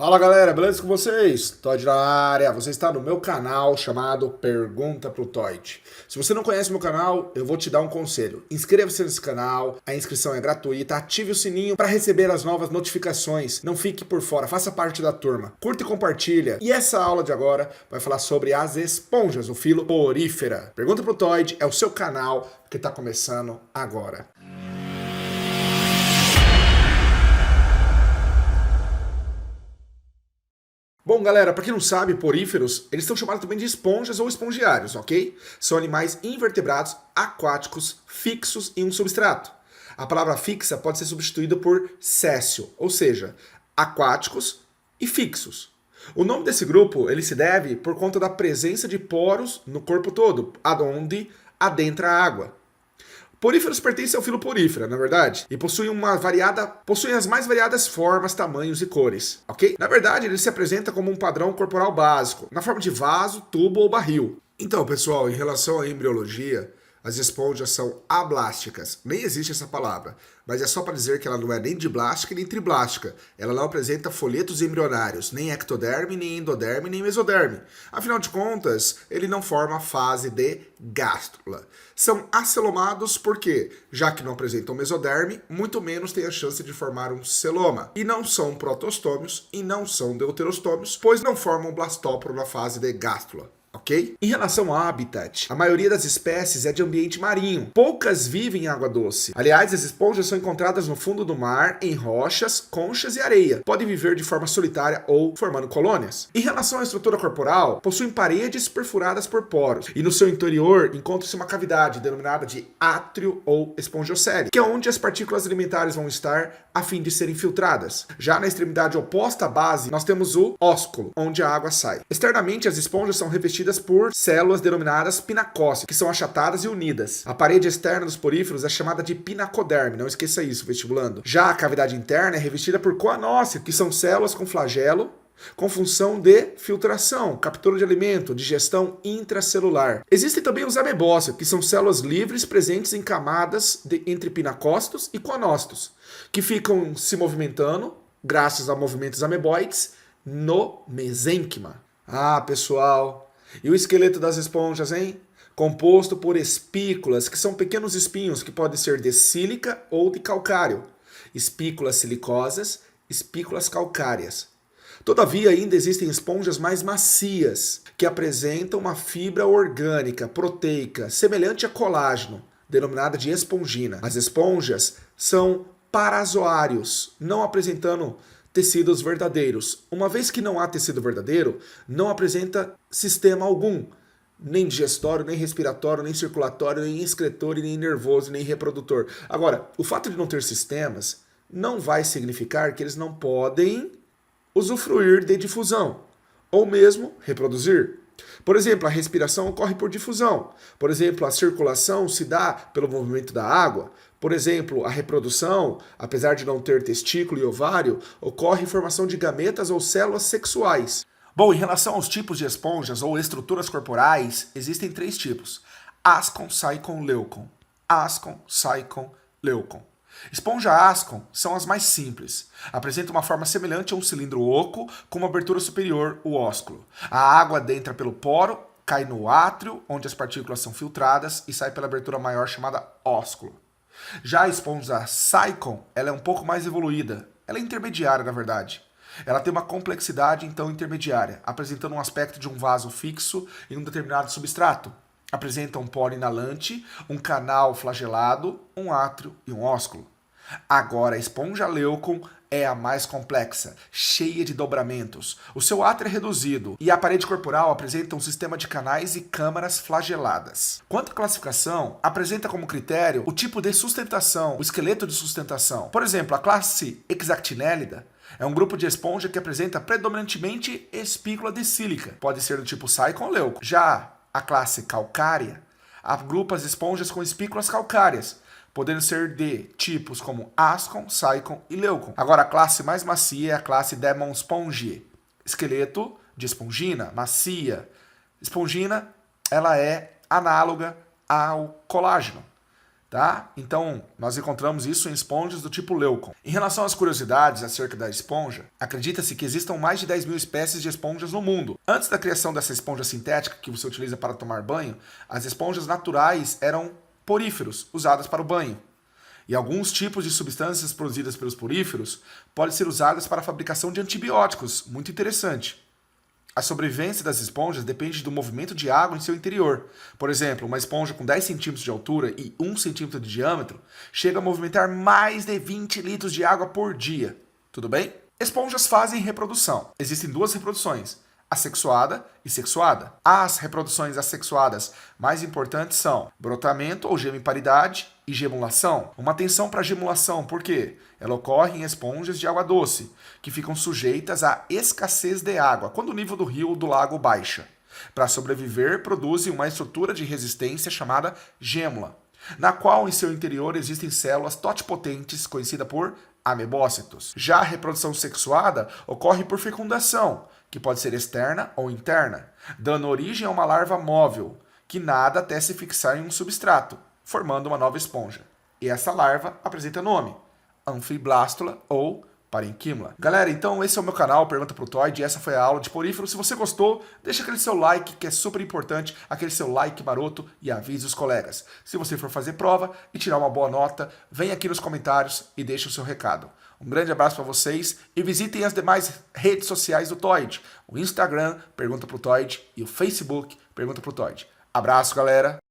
Fala galera, beleza com vocês? Todd na área, você está no meu canal chamado Pergunta pro Todd. Se você não conhece meu canal, eu vou te dar um conselho. Inscreva-se nesse canal, a inscrição é gratuita, ative o sininho para receber as novas notificações. Não fique por fora, faça parte da turma. Curta e compartilha. E essa aula de agora vai falar sobre as esponjas, o filo porífera. Pergunta pro Todd é o seu canal que está começando agora. Bom, galera, para quem não sabe, poríferos, eles são chamados também de esponjas ou espongiários, ok? São animais invertebrados, aquáticos, fixos em um substrato. A palavra fixa pode ser substituída por sessile, ou seja, aquáticos e fixos. O nome desse grupo ele se deve por conta da presença de poros no corpo todo, aonde adentra a água. Poríferos pertencem ao filo porífera, na verdade, e possuem as mais variadas formas, tamanhos e cores, ok? Na verdade, ele se apresenta como um padrão corporal básico, na forma de vaso, tubo ou barril. Então, pessoal, em relação à embriologia, as esponjas são ablásticas. Nem existe essa palavra, mas é só para dizer que ela não é nem diblástica nem triblástica. Ela não apresenta folhetos embrionários, nem ectoderme, nem endoderme, nem mesoderme. Afinal de contas, ele não forma a fase de gástrula. São acelomados porque, já que não apresentam mesoderme, muito menos tem a chance de formar um celoma. E não são protostômios e não são deuterostômios, pois não formam blastóporo na fase de gástrula. Ok? Em relação ao habitat, a maioria das espécies é de ambiente marinho. Poucas vivem em água doce. Aliás, as esponjas são encontradas no fundo do mar, em rochas, conchas e areia. Podem viver de forma solitária ou formando colônias. Em relação à estrutura corporal, possuem paredes perfuradas por poros. E no seu interior encontra-se uma cavidade denominada de átrio ou espongiocele, que é onde as partículas alimentares vão estar a fim de serem filtradas. Já na extremidade oposta à base, nós temos o ósculo, onde a água sai. Externamente, as esponjas são revestidas por células denominadas pinacócitas, que são achatadas e unidas. A parede externa dos poríferos é chamada de pinacoderme, não esqueça isso, vestibulando. Já a cavidade interna é revestida por coanócitos, que são células com flagelo, com função de filtração, captura de alimento, digestão intracelular. Existem também os amebócitos, que são células livres presentes em camadas entre pinacócitos e coanócitos, que ficam se movimentando, graças a movimentos ameboides, no mesênquima. Ah, pessoal... E o esqueleto das esponjas, hein? Composto por espículas, que são pequenos espinhos que podem ser de sílica ou de calcário. Espículas silicosas, espículas calcárias. Todavia, ainda existem esponjas mais macias, que apresentam uma fibra orgânica, proteica, semelhante a colágeno, denominada de espongina. As esponjas são parazoários, não apresentando tecidos verdadeiros. Uma vez que não há tecido verdadeiro, não apresenta sistema algum, nem digestório, nem respiratório, nem circulatório, nem excretor, nem nervoso, nem reprodutor. Agora, o fato de não ter sistemas não vai significar que eles não podem usufruir de difusão, ou mesmo reproduzir. Por exemplo, a respiração ocorre por difusão. Por exemplo, a circulação se dá pelo movimento da água. Por exemplo, a reprodução, apesar de não ter testículo e ovário, ocorre em formação de gametas ou células sexuais. Bom, em relação aos tipos de esponjas ou estruturas corporais, existem 3 tipos: ascon, saicon, leucon. Ascon, saicon, leucon. Esponja ascon são as mais simples. Apresentam uma forma semelhante a um cilindro oco com uma abertura superior, o ósculo. A água entra pelo poro, cai no átrio, onde as partículas são filtradas e sai pela abertura maior chamada ósculo. Já a esponja saicon, ela é um pouco mais evoluída. Ela é intermediária, na verdade. Ela tem uma complexidade, então, intermediária, apresentando um aspecto de um vaso fixo em um determinado substrato. Apresenta um poro inalante, um canal flagelado, um átrio e um ósculo. Agora, a esponja leucon é a mais complexa, cheia de dobramentos. O seu átrio é reduzido e a parede corporal apresenta um sistema de canais e câmaras flageladas. Quanto à classificação, apresenta como critério o tipo de sustentação, o esqueleto de sustentação. Por exemplo, a classe Hexactinellida é um grupo de esponja que apresenta predominantemente espícula de sílica. Pode ser do tipo saicon ou leucon. Já a classe calcária agrupa as esponjas com espículas calcárias, podendo ser de tipos como ascon, saicon e leucon. Agora, a classe mais macia é a classe Demospongiae. Esqueleto de espongina, macia. Espongina, ela é análoga ao colágeno. tá? Então, nós encontramos isso em esponjas do tipo Leucon. Em relação às curiosidades acerca da esponja, acredita-se que existam mais de 10 mil espécies de esponjas no mundo. Antes da criação dessa esponja sintética que você utiliza para tomar banho, as esponjas naturais eram poríferos, usadas para o banho. E alguns tipos de substâncias produzidas pelos poríferos podem ser usadas para a fabricação de antibióticos, muito interessante. A sobrevivência das esponjas depende do movimento de água em seu interior. Por exemplo, uma esponja com 10 centímetros de altura e 1 centímetro de diâmetro chega a movimentar mais de 20 litros de água por dia. Tudo bem? Esponjas fazem reprodução. Existem duas reproduções, assexuada e sexuada. As reproduções assexuadas mais importantes são brotamento ou gemiparidade e gemulação. Uma atenção para a gemulação, por quê? Ela ocorre em esponjas de água doce, que ficam sujeitas à escassez de água, quando o nível do rio ou do lago baixa. Para sobreviver, produzem uma estrutura de resistência chamada gêmula, na qual em seu interior existem células totipotentes, conhecida por amebócitos. Já a reprodução sexuada ocorre por fecundação, que pode ser externa ou interna, dando origem a uma larva móvel, que nada até se fixar em um substrato, formando uma nova esponja. E essa larva apresenta nome, anfiblástula ou parenquímula. Galera, então esse é o meu canal, Pergunta pro Toid, e essa foi a aula de poríferos. Se você gostou, deixa aquele seu like, que é super importante, aquele seu like maroto, e avise os colegas. Se você for fazer prova e tirar uma boa nota, vem aqui nos comentários e deixa o seu recado. Um grande abraço para vocês e visitem as demais redes sociais do Toid, o Instagram, Pergunta pro Toid, e o Facebook, Pergunta pro Toid. Abraço, galera!